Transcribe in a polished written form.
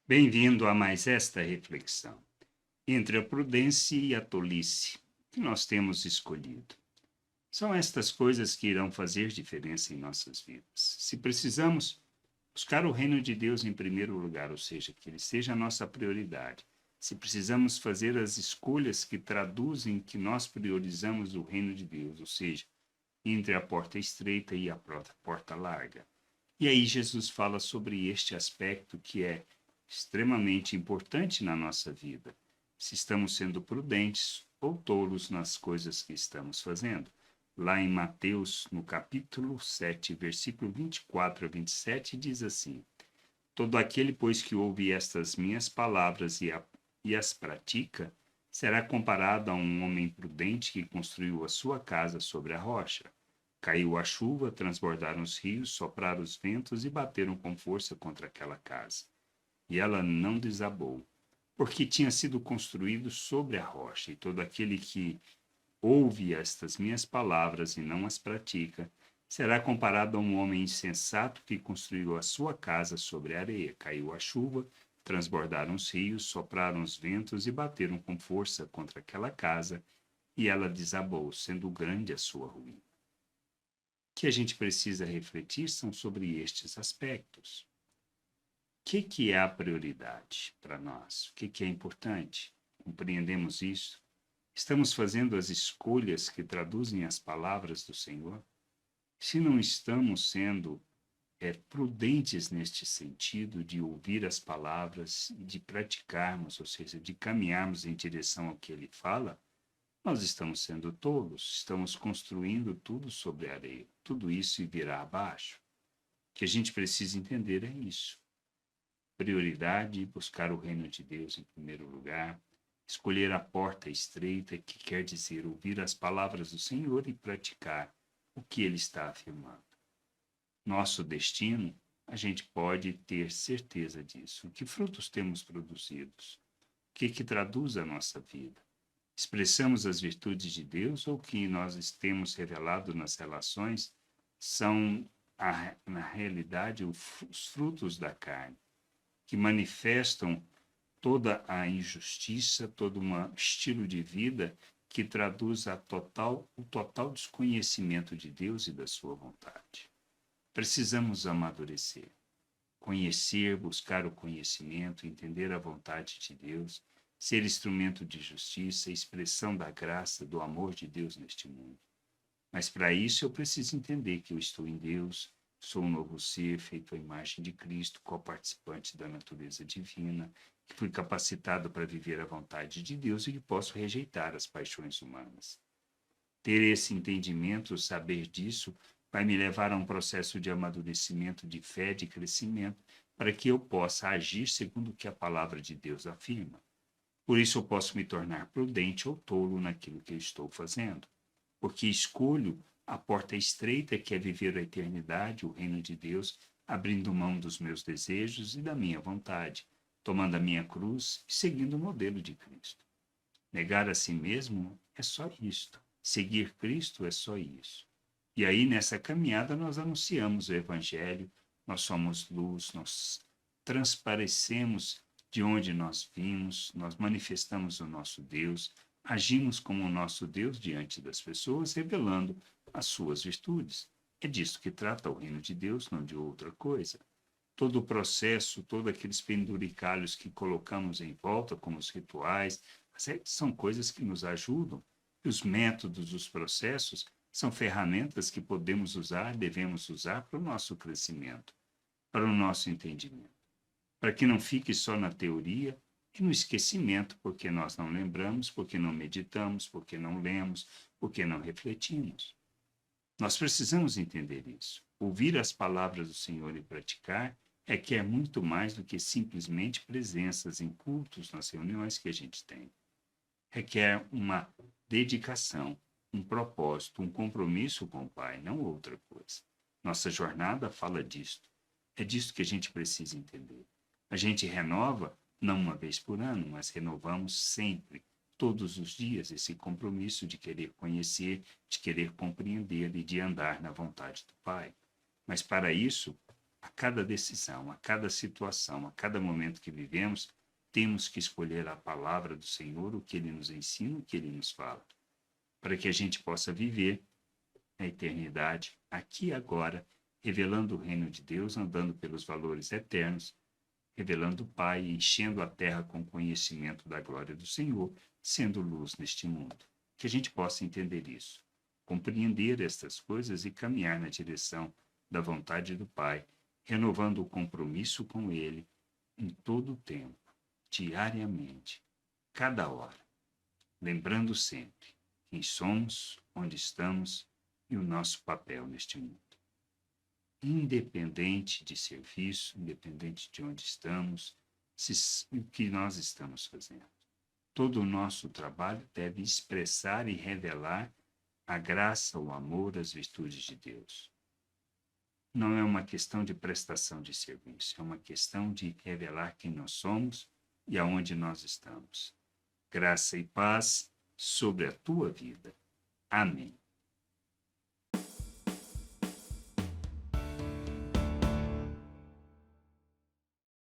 Bem-vindo a mais esta reflexão. Entre a prudência e a tolice, que nós temos escolhido. São estas coisas que irão fazer diferença em nossas vidas. Se precisamos buscar o reino de Deus em primeiro lugar, ou seja, que ele seja a nossa prioridade. Se precisamos fazer as escolhas que traduzem que nós priorizamos o reino de Deus, ou seja, entre a porta estreita e a porta larga. E aí Jesus fala sobre este aspecto que é extremamente importante na nossa vida. Se estamos sendo prudentes ou tolos nas coisas que estamos fazendo. Lá em Mateus, no capítulo 7, versículo 24 a 27, diz assim: Todo aquele, pois, que ouve estas minhas palavras e as pratica, será comparado a um homem prudente que construiu a sua casa sobre a rocha. Caiu a chuva, transbordaram os rios, sopraram os ventos e bateram com força contra aquela casa. E ela não desabou, porque tinha sido construído sobre a rocha, e todo aquele que ouve estas minhas palavras e não as pratica, será comparado a um homem insensato que construiu a sua casa sobre a areia. Caiu a chuva, transbordaram os rios, sopraram os ventos e bateram com força contra aquela casa, e ela desabou, sendo grande a sua ruína. O que a gente precisa refletir são sobre estes aspectos. O que é a prioridade para nós? O que é importante? Compreendemos isso? Estamos fazendo as escolhas que traduzem as palavras do Senhor? Se não estamos sendo prudentes neste sentido de ouvir as palavras e de praticarmos, ou seja, de caminharmos em direção ao que Ele fala, nós estamos sendo tolos, estamos construindo tudo sobre a areia. Tudo isso virá abaixo. O que a gente precisa entender é isso. Prioridade, buscar o reino de Deus em primeiro lugar, escolher a porta estreita, que quer dizer ouvir as palavras do Senhor e praticar o que ele está afirmando. Nosso destino, a gente pode ter certeza disso. Que frutos temos produzidos? O que traduz a nossa vida? Expressamos as virtudes de Deus ou o que nós temos revelado nas relações são, na realidade, os frutos da carne, que manifestam toda a injustiça, todo um estilo de vida que traduz o total desconhecimento de Deus e da sua vontade. Precisamos amadurecer, conhecer, buscar o conhecimento, entender a vontade de Deus, ser instrumento de justiça, expressão da graça, do amor de Deus neste mundo. Mas para isso eu preciso entender que eu estou em Deus, sou um novo ser feito à imagem de Cristo, co-participante da natureza divina, que fui capacitado para viver a vontade de Deus e que posso rejeitar as paixões humanas. Ter esse entendimento, saber disso, vai me levar a um processo de amadurecimento, de fé, de crescimento, para que eu possa agir segundo o que a palavra de Deus afirma. Por isso eu posso me tornar prudente ou tolo naquilo que eu estou fazendo, porque escolho a porta estreita que é viver a eternidade, o reino de Deus, abrindo mão dos meus desejos e da minha vontade, tomando a minha cruz e seguindo o modelo de Cristo. Negar a si mesmo é só isto. Seguir Cristo é só isso. E aí, nessa caminhada, nós anunciamos o Evangelho, nós somos luz, nós transparecemos de onde nós vimos, nós manifestamos o nosso Deus, agimos como o nosso Deus diante das pessoas, revelando as suas virtudes. É disso que trata o reino de Deus, não de outra coisa. Todo o processo, todos aqueles penduricalhos que colocamos em volta, como os rituais, são coisas que nos ajudam. E os métodos, os processos, são ferramentas que podemos usar, devemos usar para o nosso crescimento, para o nosso entendimento. Para que não fique só na teoria e no esquecimento, porque nós não lembramos, porque não meditamos, porque não lemos, porque não refletimos. Nós precisamos entender isso. Ouvir as palavras do Senhor e praticar é muito mais do que simplesmente presenças em cultos, nas reuniões que a gente tem. Requer uma dedicação, um propósito, um compromisso com o Pai, não outra coisa. Nossa jornada fala disto. É disto que a gente precisa entender. A gente renova, não uma vez por ano, mas renovamos sempre, todos os dias, esse compromisso de querer conhecer, de querer compreender e de andar na vontade do Pai. Mas para isso, A cada decisão, a cada situação, a cada momento que vivemos, temos que escolher a palavra do Senhor, o que Ele nos ensina, o que Ele nos fala, para que a gente possa viver a eternidade aqui e agora, revelando o reino de Deus, andando pelos valores eternos, revelando o Pai, enchendo a terra com conhecimento da glória do Senhor, sendo luz neste mundo. Que a gente possa entender isso, compreender estas coisas e caminhar na direção da vontade do Pai, renovando o compromisso com Ele em todo o tempo, diariamente, cada hora, lembrando sempre quem somos, onde estamos e o nosso papel neste mundo. Independente de serviço, independente de onde estamos, o que nós estamos fazendo. Todo o nosso trabalho deve expressar e revelar a graça, o amor, as virtudes de Deus. Não é uma questão de prestação de serviço, é uma questão de revelar quem nós somos e aonde nós estamos. Graça e paz sobre a tua vida. Amém.